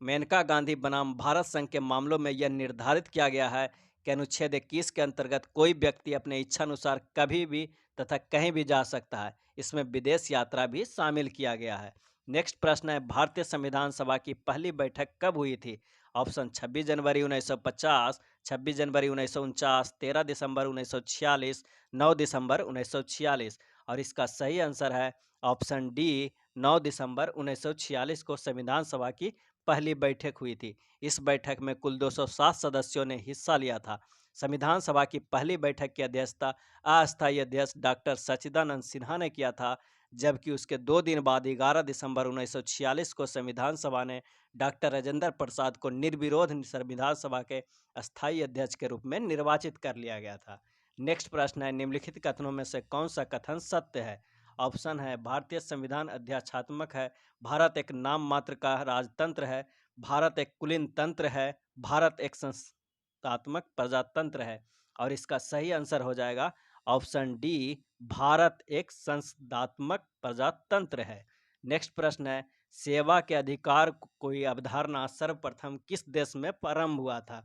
मेनका गांधी बनाम भारत संघ के मामलों में यह निर्धारित किया गया है कि अनुच्छेद 21 के अंतर्गत कोई व्यक्ति अपने इच्छानुसार कभी भी तथा कहीं भी जा सकता है। इसमें विदेश यात्रा भी शामिल किया गया है। नेक्स्ट प्रश्न है। भारतीय संविधान सभा की पहली बैठक कब हुई थी? ऑप्शन 26 जनवरी 1950, 26 जनवरी 1949, 13 दिसंबर 1946, 9 दिसंबर 1946। और इसका सही आंसर है ऑप्शन डी, 9 दिसंबर 1946 को संविधान सभा की पहली बैठक हुई थी। इस बैठक में कुल 207 सदस्यों ने हिस्सा लिया था। संविधान सभा की पहली बैठक की अध्यक्षता अस्थायी अध्यक्ष डॉक्टर सच्चिदानंद सिन्हा ने किया था, जबकि उसके 2 दिन बाद 11 दिसंबर 1946 को संविधान सभा ने डॉक्टर राजेंद्र प्रसाद को निर्विरोध संविधान सभा के अस्थायी अध्यक्ष के रूप में निर्वाचित कर लिया गया था। नेक्स्ट प्रश्न है। निम्नलिखित कथनों में से कौन सा कथन सत्य है? ऑप्शन है भारतीय संविधान अध्यात्मक है, भारत एक नाम मात्र का राजतंत्र है, भारत एक कुलीन तंत्र है, भारत एक संस्थात्मक प्रजातंत्र है। और इसका सही आंसर हो जाएगा ऑप्शन डी, भारत एक संस्थात्मक प्रजातंत्र है। नेक्स्ट प्रश्न है। सेवा के अधिकार कोई अवधारणा सर्वप्रथम किस देश में प्रारंभ हुआ था?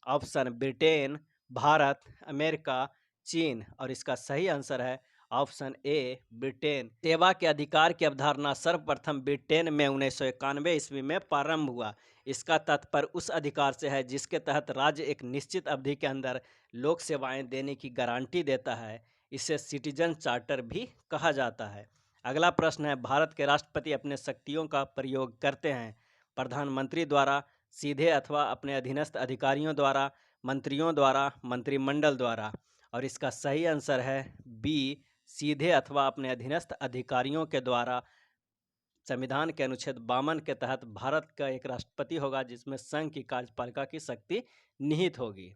ऑप्शन ब्रिटेन, भारत, अमेरिका, चीन। और इसका सही आंसर है ऑप्शन ए, ब्रिटेन। सेवा के अधिकार की अवधारणा सर्वप्रथम ब्रिटेन में 1991 ईस्वी में प्रारंभ हुआ। इसका तात्पर्य उस अधिकार से है जिसके तहत राज्य एक निश्चित अवधि के अंदर लोक सेवाएं देने की गारंटी देता है। इसे सिटीजन चार्टर भी कहा जाता है। अगला प्रश्न है। भारत के राष्ट्रपति अपने शक्तियों का प्रयोग करते हैं प्रधानमंत्री द्वारा, सीधे अथवा अपने अधीनस्थ अधिकारियों द्वारा, मंत्रियों द्वारा, मंत्रिमंडल द्वारा। और इसका सही आंसर है बी, सीधे अथवा अपने अधीनस्थ अधिकारियों के द्वारा। संविधान के अनुच्छेद 52 के तहत भारत का एक राष्ट्रपति होगा जिसमें संघ की कार्यपालिका की शक्ति निहित होगी।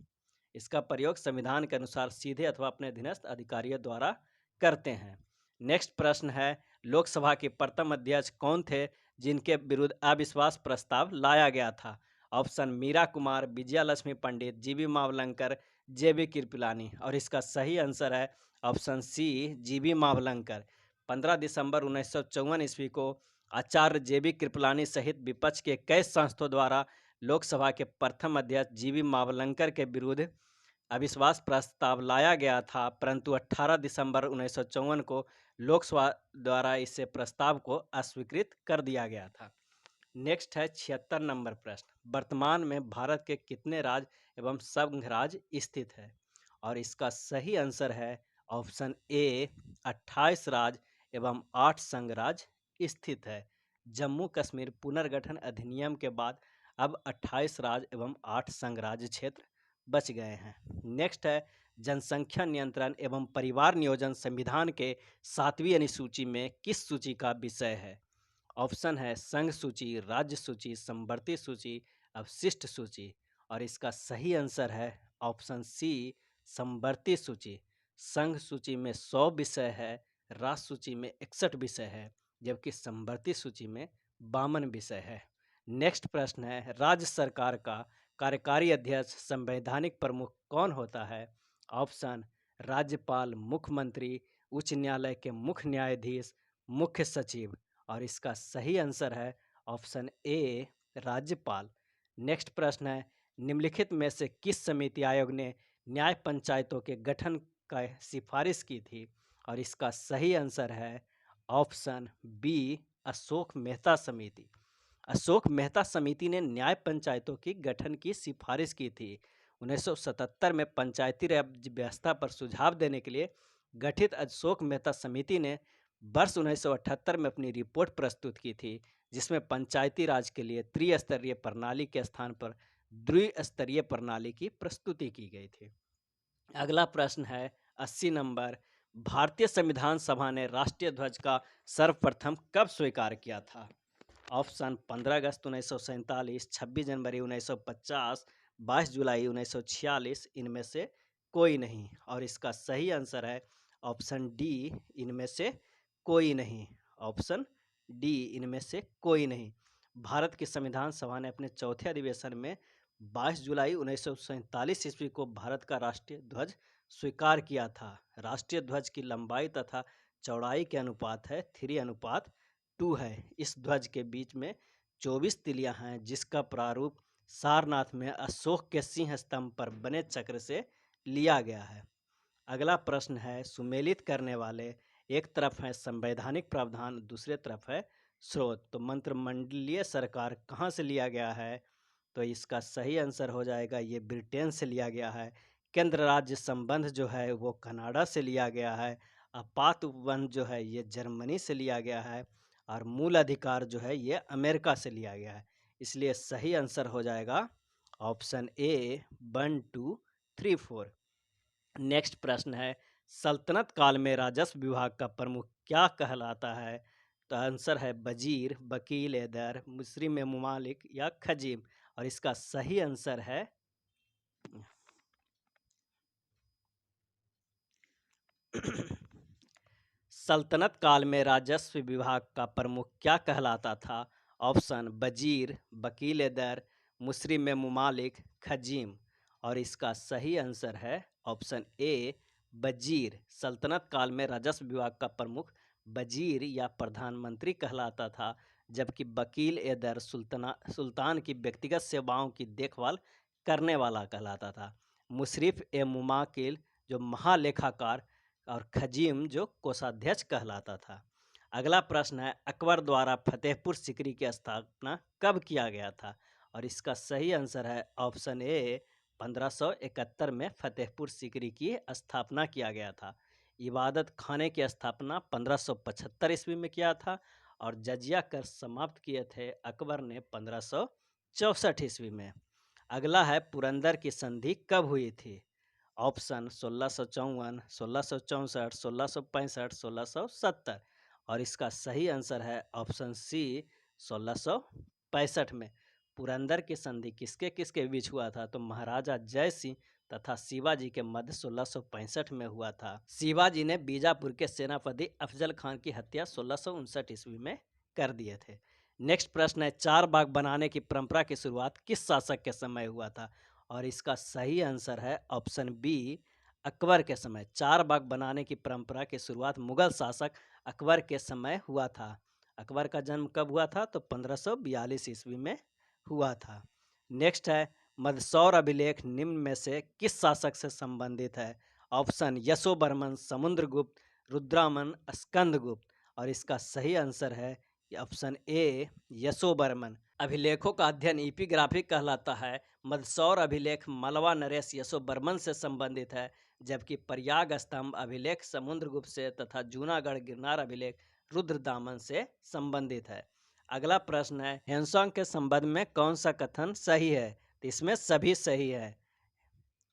इसका प्रयोग संविधान के अनुसार सीधे अथवा अपने अधीनस्थ अधिकारियों द्वारा करते हैं। नेक्स्ट प्रश्न है। लोकसभा के प्रथम अध्यक्ष कौन थे जिनके विरुद्ध अविश्वास प्रस्ताव लाया गया था? ऑप्शन मीरा कुमार, विजया लक्ष्मी पंडित, जीवी मावलंकर, जेबी कृपलानी। और इसका सही आंसर है ऑप्शन सी, जीबी मावलंकर। 15 दिसंबर 1954 ईस्वी को आचार्य जेबी कृपलानी सहित विपक्ष के कई सांसदों द्वारा लोकसभा के प्रथम अध्यक्ष जीवी मावलंकर के विरुद्ध अविश्वास प्रस्ताव लाया गया था, परंतु 18 दिसंबर 1954 को लोकसभा द्वारा इसे प्रस्ताव को अस्वीकृत कर दिया गया था। नेक्स्ट है 76 नंबर प्रश्न। वर्तमान में भारत के कितने राज्य एवं संघ राज्य स्थित है? और इसका सही आंसर है ऑप्शन ए, 28 राज्य एवं 8 संघ राज्य स्थित है। जम्मू कश्मीर पुनर्गठन अधिनियम के बाद अब 28 राज्य एवं 8 संघ राज्य क्षेत्र बच गए हैं। नेक्स्ट है। जनसंख्या नियंत्रण एवं परिवार नियोजन संविधान के 7वीं अनुसूची में किस सूची का विषय है? ऑप्शन है संघ सूची, राज्य सूची, समवर्ती सूची, अवशिष्ट सूची। और इसका सही आंसर है ऑप्शन सी, समवर्ती सूची। संघ सूची में 100 विषय है, राज्य सूची में 61 विषय है, जबकि समवर्ती सूची में 52 विषय है। नेक्स्ट प्रश्न है। राज्य सरकार का कार्यकारी अध्यक्ष संवैधानिक प्रमुख कौन होता है? ऑप्शन राज्यपाल, मुख्यमंत्री, उच्च न्यायालय के मुख्य न्यायाधीश, मुख्य सचिव। और इसका सही आंसर है ऑप्शन ए, राज्यपाल। नेक्स्ट प्रश्न है, निम्नलिखित में से किस समिति आयोग ने न्याय पंचायतों के गठन का सिफारिश की थी? और इसका सही आंसर है ऑप्शन बी, अशोक मेहता समिति। अशोक मेहता समिति ने न्याय पंचायतों की गठन की सिफारिश की थी। 1977 में पंचायती राज व्यवस्था पर सुझाव देने के लिए गठित अशोक मेहता समिति ने वर्ष 1978 में अपनी रिपोर्ट प्रस्तुत की थी, जिसमें पंचायती राज के लिए त्रिस्तरीय प्रणाली के स्थान पर द्विस्तरीय प्रणाली की प्रस्तुति की गई थी। अगला प्रश्न है 80 नंबर, भारतीय संविधान सभा ने राष्ट्रीय ध्वज का सर्वप्रथम कब स्वीकार किया था? ऑप्शन 15 अगस्त 1947, 26 जनवरी 1950, 22 जुलाई 1946, इनमें से कोई नहीं। और इसका सही आंसर है ऑप्शन डी, इनमें से कोई नहीं। ऑप्शन डी, इनमें से कोई नहीं। भारत की संविधान सभा ने अपने चौथे अधिवेशन में 22 जुलाई 1947 ईस्वी को भारत का राष्ट्रीय ध्वज स्वीकार किया था। राष्ट्रीय ध्वज की लंबाई तथा चौड़ाई के अनुपात है 3:2 है। इस ध्वज के बीच में 24 तिलियां हैं, जिसका प्रारूप सारनाथ में अशोक के सिंह स्तंभ पर बने चक्र से लिया गया है। अगला प्रश्न है, सुमेलित करने वाले एक तरफ है संवैधानिक प्रावधान, दूसरे तरफ है स्रोत, तो मंत्रिमंडलीय सरकार कहाँ से लिया गया है? तो इसका सही आंसर हो जाएगा ये ब्रिटेन से लिया गया है। केंद्र राज्य संबंध जो है वो कनाडा से लिया गया है। आपात उपबंध जो है ये जर्मनी से लिया गया है। और मूल अधिकार जो है ये अमेरिका से लिया गया है। इसलिए सही आंसर हो जाएगा ऑप्शन ए 1, 2, 3, 4। नेक्स्ट प्रश्न है, सल्तनत काल में राजस्व विभाग का प्रमुख क्या कहलाता है? तो आंसर है वजीर, वकील एदर, मुस्री में मुमालिक या खजीम। और इसका सही आंसर है सल्तनत काल में राजस्व विभाग का प्रमुख क्या कहलाता था? ऑप्शन वजीर, वकील दर, मुस्री में मुमालिक, खजीम। और इसका सही आंसर है ऑप्शन ए वजीर। सल्तनत काल में राजस्व विभाग का प्रमुख वजीर या प्रधानमंत्री कहलाता था, जबकि वकील दर सुल्तान की व्यक्तिगत सेवाओं की देखभाल करने वाला कहलाता था। मुशरिफ ए मुमाकिल जो महालेखाकार और खजीम जो कोषाध्यक्ष कहलाता था। अगला प्रश्न है, अकबर द्वारा फतेहपुर सीकरी की स्थापना कब किया गया था? और इसका सही आंसर है ऑप्शन ए 1571 में फतेहपुर सीकरी की स्थापना किया गया था। इबादत खाने की स्थापना 1575 ईस्वी में किया था और जजिया कर समाप्त किए थे अकबर ने 1564 ईस्वी में। अगला है, पुरंदर की संधि कब हुई थी? ऑप्शन 1654, 1664, 1665, 1670। और इसका सही आंसर है ऑप्शन सी 1665 में। पुरंदर की संधि किसके किसके बीच हुआ था? तो महाराजा जय सिंह तथा शिवाजी के मध्य 1665 में हुआ था। शिवाजी ने बीजापुर के सेनापति अफजल खान की हत्या 1659 ईस्वी में कर दिए थे। नेक्स्ट प्रश्न है, चार बाग बनाने की परंपरा की शुरुआत किस शासक के समय हुआ था? और इसका सही आंसर है ऑप्शन बी अकबर के समय। चार बाग बनाने की परंपरा की शुरुआत मुगल शासक अकबर के समय हुआ था। अकबर का जन्म कब हुआ था? तो 1542 ईस्वी में हुआ था। नेक्स्ट है, मंदसौर अभिलेख निम्न में से किस शासक से संबंधित है? ऑप्शन यशोवर्मन, समुद्रगुप्त, रुद्रमन, स्कंदगुप्त। और इसका सही आंसर है ऑप्शन ए यशोवर्मन। अभिलेखों का अध्ययन इपिग्राफी कहलाता है। मंदसौर अभिलेख मलवा नरेश यशोवर्मन से संबंधित है, जबकि प्रयाग स्तंभ अभिलेख समुद्रगुप्त से तथा जूनागढ़ गिरनार अभिलेख रुद्रदामन से संबंधित है। अगला प्रश्न है, हेनसोंग के संबंध में कौन सा कथन सही है? तो इसमें सभी सही है,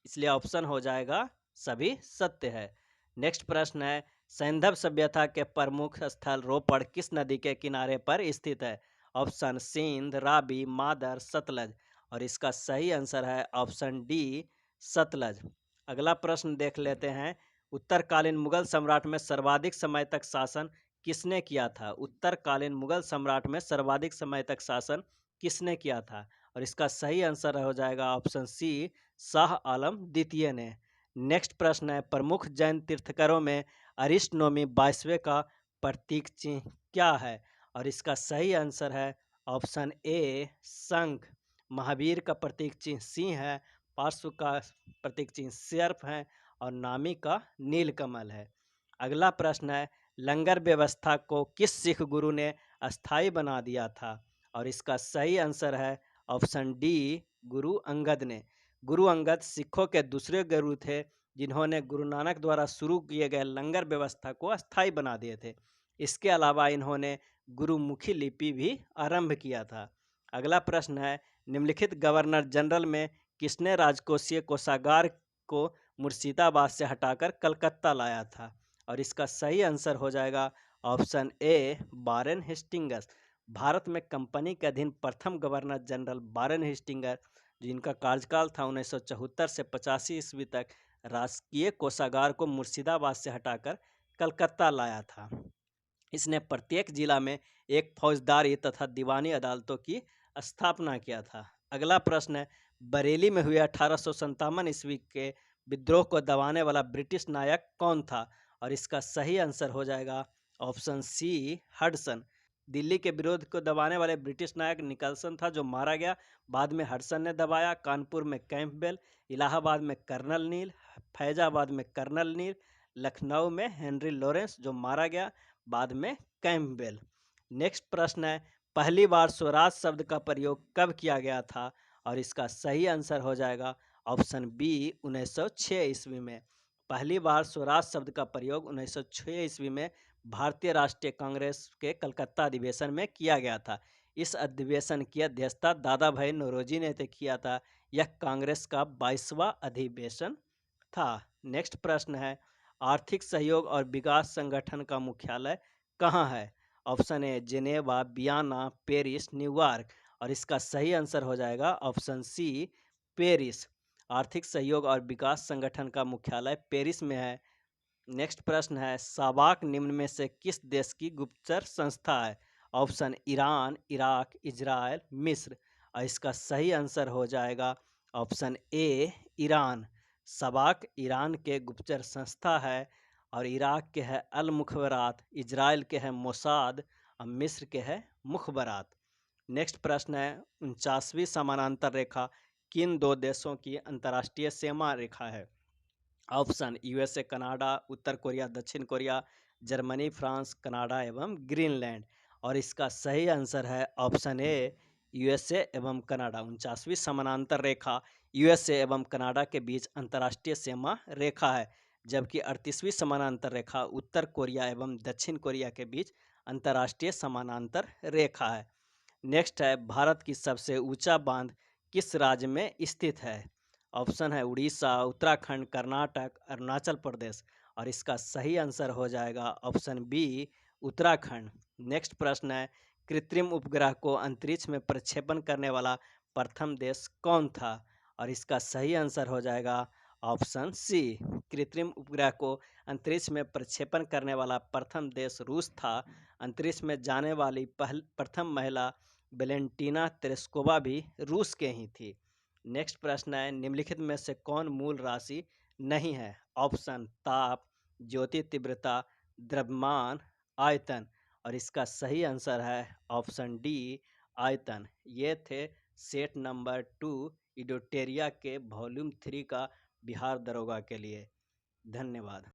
इसलिए ऑप्शन हो जाएगा सभी सत्य है। नेक्स्ट प्रश्न है, सैंधव सभ्यता के प्रमुख स्थल रोपड़ किस नदी के किनारे पर स्थित है? ऑप्शन सिंध, रावी, मादर, सतलज। और इसका सही आंसर है ऑप्शन डी सतलज। अगला प्रश्न देख लेते हैं, उत्तरकालीन मुगल सम्राट में सर्वाधिक समय तक शासन किसने किया था? उत्तरकालीन मुगल सम्राट में सर्वाधिक समय तक शासन किसने किया था? और इसका सही आंसर हो जाएगा ऑप्शन सी शाह आलम द्वितीय ने। नेक्स्ट प्रश्न है, प्रमुख जैन तीर्थंकरों में अरिस्ट नोमी 22वें का प्रतीक चिन्ह क्या है? और इसका सही आंसर है ऑप्शन ए शंख। महावीर का प्रतीक चिन्ह सिंह है, पार्श्व का प्रतीक चिन्ह सर्प है और नामी का नीलकमल है। अगला प्रश्न है, लंगर व्यवस्था को किस सिख गुरु ने अस्थायी बना दिया था? और इसका सही आंसर है ऑप्शन डी, गुरु अंगद ने। गुरु अंगद सिखों के दूसरे गुरु थे जिन्होंने गुरु नानक द्वारा शुरू किए गए लंगर व्यवस्था को अस्थायी बना दिए थे। इसके अलावा इन्होंने गुरुमुखी लिपि भी आरंभ किया था। अगला प्रश्न है, निम्नलिखित गवर्नर जनरल में किसने राजकोषीय कोषागार को मुर्शिदाबाद से हटाकर कलकत्ता लाया था? और इसका सही आंसर हो जाएगा option A, Warren Hastings. Bharat में कंपनी के अधीन प्रथम गवर्नर जनरल वारेन हेस्टिंग्स, जिनका कार्यकाल था 1974 से 85 ईस्वी तक, राजकीय कोषागार को मुर्शिदाबाद से हटाकर कलकत्ता लाया था। इसने प्रत्येक जिला में एक फौजदारी तथा दीवानी अदालतों की स्थापना किया था। अगला प्रश्न है, बरेली में हुए 1857 ईस्वी के विद्रोह को दबाने वाला ब्रिटिश नायक कौन था? और इसका सही आंसर हो जाएगा ऑप्शन सी, हडसन। दिल्ली के विरोध को दबाने वाले ब्रिटिश नायक निकलसन था, जो मारा गया। बाद में हडसन ने दबाया। कानपुर में कैंपबेल, इलाहाबाद में कर्नल नील, फैजाबाद में कर्नल नील, लखनऊ में हेनरी लॉरेंस, जो मारा गया। बाद में कैंपबेल। नेक्स्ट प्रश्न है, पहली बार स्वराज शब्द का प्रयोग कब किया गया था? और इसका सही आंसर हो जाएगा ऑप्शन बी, 1906 ईस्वी में। पहली बार स्वराज शब्द का प्रयोग 1906 ईस्वी में भारतीय राष्ट्रीय कांग्रेस के कलकत्ता अधिवेशन में किया गया था। इस अधिवेशन की अध्यक्षता दादा भाई नौरोजी ने किया था। यह कांग्रेस का 22वां अधिवेशन था। नेक्स्ट प्रश्न है, आर्थिक सहयोग और विकास संगठन का मुख्यालय कहाँ है? ऑप्शन ए, जेनेवा, वियना, पेरिस, न्यूयॉर्क। और इसका सही आंसर हो जाएगा ऑप्शन सी, पेरिस। आर्थिक सहयोग और विकास संगठन का मुख्यालय पेरिस में है। नेक्स्ट प्रश्न है, साबाक निम्न में से किस देश की गुप्तचर संस्था है? ऑप्शन ईरान, इराक, इजराइल, मिस्र। और इसका सही आंसर हो जाएगा ऑप्शन ए, ईरान। सबाक ईरान के गुप्तचर संस्था है और इराक के है अल मुखबरात, इजराइल के है मोसाद और मिस्र के है मुखबरात। नेक्स्ट प्रश्न है, 49वीं समानांतर रेखा किन दो देशों की अंतर्राष्ट्रीय सीमा रेखा है? ऑप्शन यूएसए, कनाडा, उत्तर कोरिया, दक्षिण कोरिया, जर्मनी, फ्रांस, कनाडा एवं ग्रीनलैंड। और इसका सही आंसर है ऑप्शन ए, यूएसए एवं कनाडा। 49वीं समानांतर रेखा यूएसए एवं कनाडा के बीच अंतर्राष्ट्रीय सीमा रेखा है, जबकि 38वीं समानांतर रेखा उत्तर कोरिया एवं दक्षिण कोरिया के बीच अंतर्राष्ट्रीय समानांतर रेखा है। नेक्स्ट है, भारत की सबसे ऊंचा बांध किस राज्य में स्थित है? ऑप्शन है उड़ीसा, उत्तराखंड, कर्नाटक, अरुणाचल प्रदेश। और इसका सही आंसर हो जाएगा ऑप्शन बी, उत्तराखंड। नेक्स्ट प्रश्न है, कृत्रिम उपग्रह को अंतरिक्ष में प्रक्षेपण करने वाला प्रथम देश कौन था? और इसका सही आंसर हो जाएगा ऑप्शन सी, कृत्रिम उपग्रह को अंतरिक्ष में प्रक्षेपण करने वाला प्रथम देश रूस था। अंतरिक्ष में जाने वाली प्रथम महिला वेलेंटीना तेरेस्कोवा भी रूस के ही थी। नेक्स्ट प्रश्न है, निम्नलिखित में से कौन मूल राशि नहीं है? ऑप्शन ताप, ज्योति तीव्रता, द्रव्यमान, आयतन। और इसका सही आंसर है ऑप्शन डी, आयतन। ये थे सेट नंबर 2 इडोटेरिया के वॉल्यूम 3 का बिहार दरोगा के लिए। धन्यवाद।